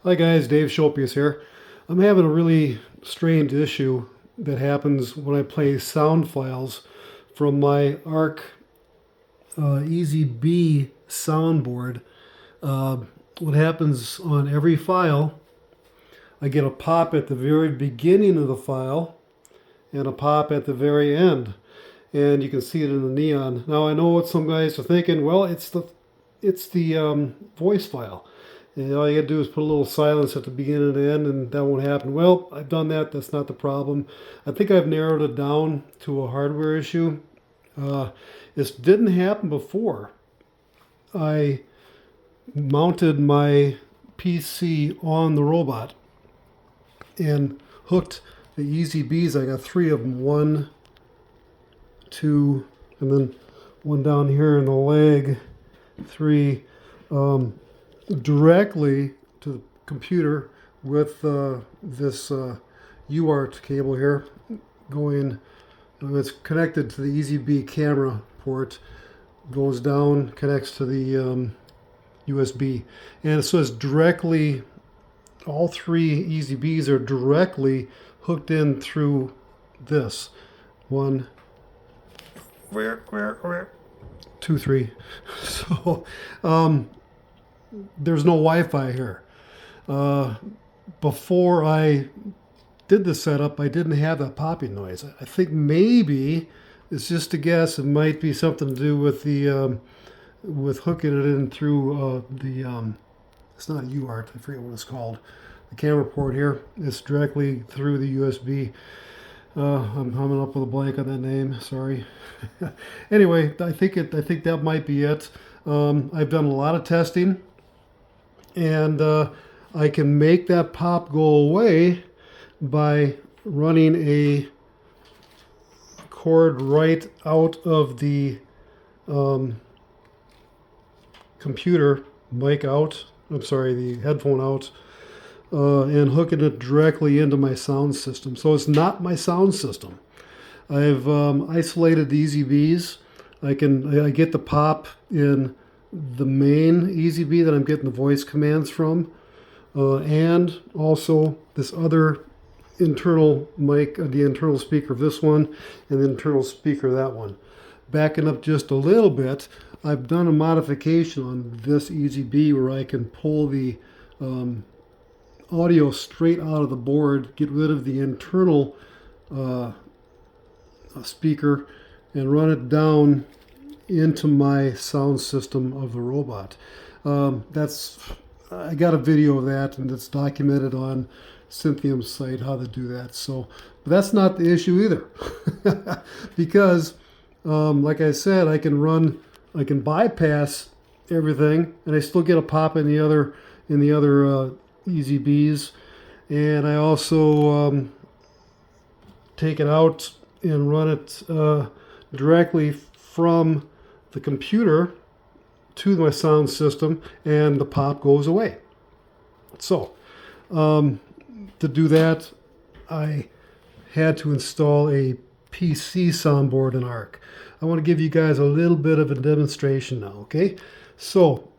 Hi guys, Dave Schopius here. I'm having a really strange issue that happens when I play sound files from my ARC Easy B soundboard. Uh, what happens on every file, I get a pop at the very beginning of the file and a pop at the very end. And you can see it in the neon. Now I know what some guys are thinking, well, it's the voice file. And all you gotta do is put a little silence at the beginning and end, and that won't happen. Well, I've done that. That's not the problem. I think I've narrowed it down to a hardware issue. Uh, this didn't happen before. I mounted my PC on the robot and hooked the Easy Bs. I got three of them. One, two, and then one down here in the leg. Three. Directly to the computer with this UART cable here going. It's connected to the EasyB camera port, goes down, connects to the USB, and so it's directly. All three EasyBs are directly hooked in through this one. Where? 2, 3. So. There's no Wi-Fi here. Before I did the setup, I didn't have that popping noise. I think maybe it's just a guess. It might be something to do with the with hooking it in through it's not UART. I forget what it's called. The camera port here. It's directly through the USB. I'm coming up with a blank on that name. Sorry. Anyway, I think that might be it. I've done a lot of testing. And I can make that pop go away by running a cord right out of the computer mic out. I'm sorry, the headphone out, and hooking it directly into my sound system. So it's not my sound system. I've isolated the Easy Bs. I get the pop in the main Easy B that I'm getting the voice commands from, and also this other internal mic, the internal speaker of this one, and the internal speaker of that one. Backing up just a little bit, I've done a modification on this Easy B where I can pull the audio straight out of the board, get rid of the internal speaker, and run it down into my sound system of the robot. I got a video of that, and it's documented on Synthiam's site how to do that. So, but that's not the issue either, because like I said, I can bypass everything, and I still get a pop in the other Easy Bs, and I also take it out and run it directly from the computer to my sound system, and the pop goes away. So to do that, I had to install a PC soundboard in ARC. I want to give you guys a little bit of a demonstration now, okay? So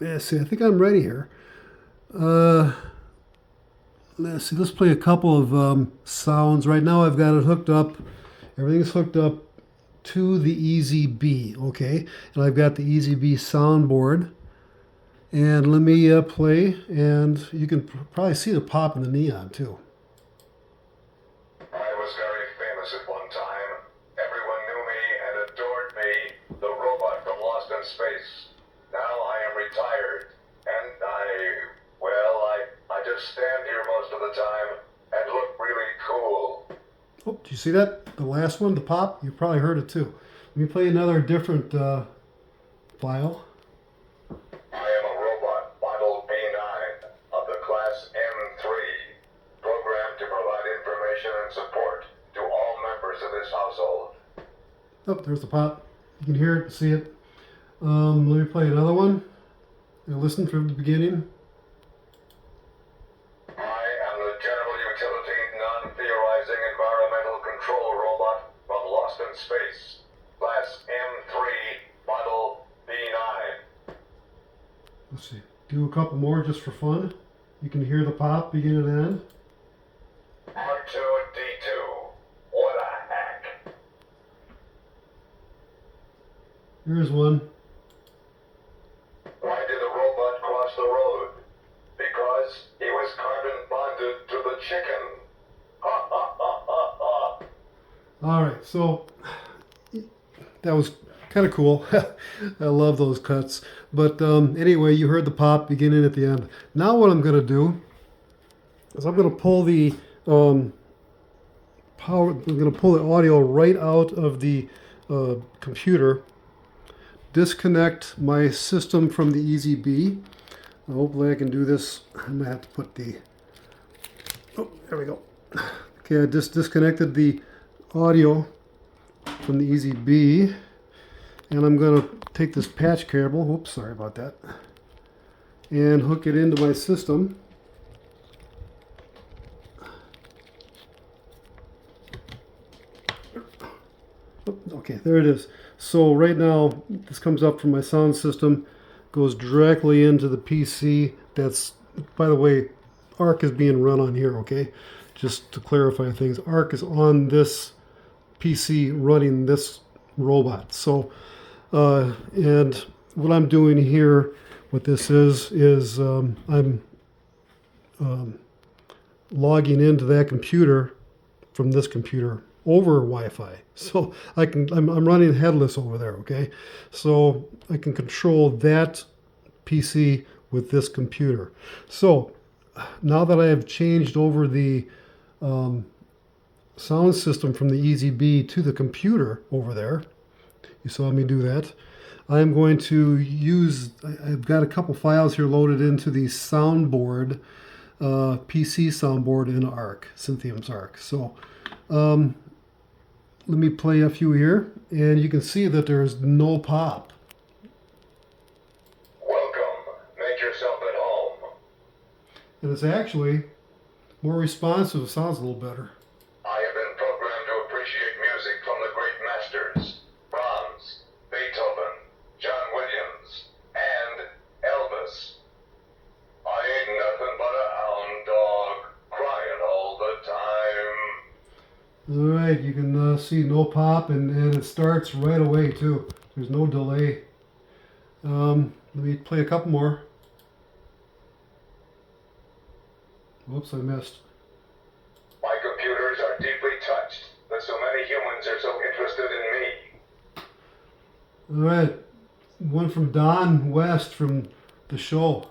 let's see, I think I'm ready here. Let's see, let's play a couple of sounds. Right now I've got it hooked up. Everything's hooked up to the Easy B, okay? And I've got the Easy B soundboard. And let me play, and you can probably see the pop in the neon too. I was very famous at one time. Everyone knew me and adored me, the robot from Lost in Space. Now I am retired, and I just stand here most of the time and look really cool. Oh, do you see that? The last one, the pop? You probably heard it too. Let me play another different file. I am a robot, model B9, of the class M3, programmed to provide information and support to all members of this household. Oh, there's the pop. You can hear it, see it. Let me play another one. And listen from the beginning. I am the General Utility Non-Theorizing Environmental Control Robot from Lost in Space, class M3, model B9. Let's see. do a couple more just for fun. You can hear the pop begin and end. R2D2. What a hack. Here's one. Why did the robot cross the road? Because he was carbon bonded to the chicken. Ha ha ha ha ha. All right, so that was kind of cool. I love those cuts. But anyway, you heard the pop beginning at the end. Now what I'm going to do is I'm going to pull the power. I'm going to pull the audio right out of the computer. Disconnect my system from the EZB. Hopefully I can do this. I might have to put the. Oh, there we go. Okay, I just disconnected the audio from the EZB, and I'm going to take this patch cable, whoops, sorry about that, and hook it into my system. Okay, there it is. So right now, this comes up from my sound system, goes directly into the PC. That's, by the way, ARC is being run on here, okay? Just to clarify things, ARC is on this PC running this robot. So, and what I'm doing here, what this is I'm logging into that computer from this computer over Wi-Fi. So I'm running headless over there, okay? So I can control that PC with this computer. So now that I have changed over the sound system from the EZB to the computer over there, you saw me do that, I'm going to use, I've got a couple files here loaded into the soundboard, PC soundboard in ARC, Synthiam's ARC. So let me play a few here, and you can see that there's no pop. Welcome. Make yourself at home. And it's actually more responsive, it sounds a little better. I have been programmed to appreciate music from the great masters. Brahms, Beethoven, John Williams, and Elvis. I ain't nothing but a hound dog, crying all the time. All right, you can see no pop, and it starts right away too. There's no delay. Let me play a couple more. Whoops, I missed. My computers are deeply touched that so many humans are so interested in me. All right, one from Don West from the show.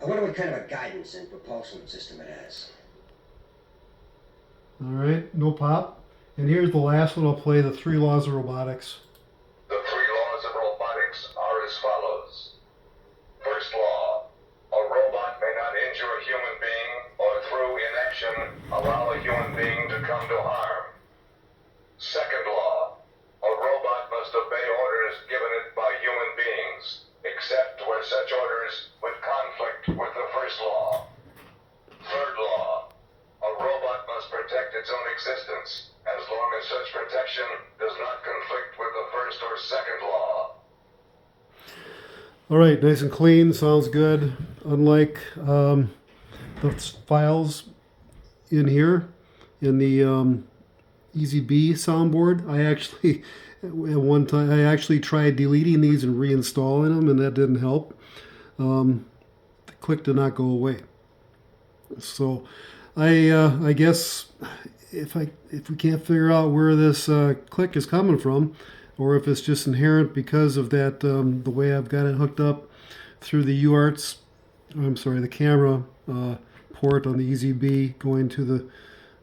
I wonder what kind of a guidance and propulsion system it has. All right, no pop. And here's the last one I'll play, the 3 laws of robotics. The 3 laws of robotics are as follows. First law, a robot may not injure a human being or through inaction allow a human being to come to harm. Second law, a robot must obey orders given it by human beings, except where such orders would conflict with the first law. Third law, a robot must protect its own existence as long as such protection does not conflict with the first or second law. All right, nice and clean, sounds good. Unlike the files in here, in the EZB soundboard, I actually, at one time, I actually tried deleting these and reinstalling them, and that didn't help. The click did not go away. So I guess if we can't figure out where this click is coming from, or if it's just inherent because of that the way I've got it hooked up through the the camera port on the EZB going to the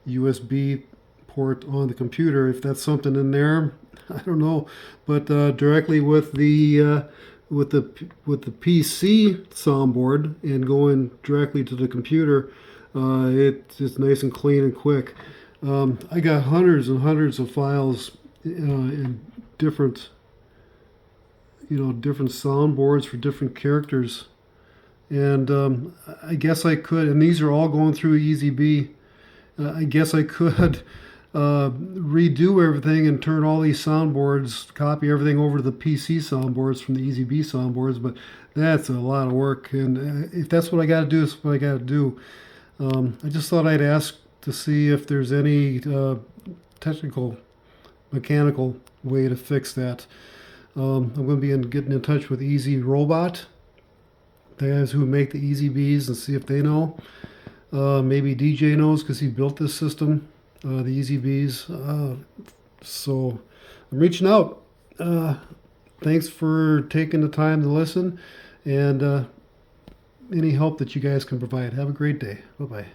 USB port on the computer, if that's something in there, I don't know. But directly with the PC soundboard and going directly to the computer, it's nice and clean and quick. I got hundreds and hundreds of files in different soundboards for different characters, and I guess I could, and these are all going through EZB. I guess I could redo everything and turn all these soundboards, copy everything over to the PC soundboards from the EZB soundboards, but that's a lot of work. And if that's what I got to do, it's what I got to do. I just thought I'd ask to see if there's any technical, mechanical way to fix that. I'm going to be getting in touch with Easy Robot, the guys who make the EZBs, and see if they know. Maybe DJ knows because he built this system, the EZBs. So I'm reaching out. Thanks for taking the time to listen, and any help that you guys can provide. Have a great day. Bye-bye.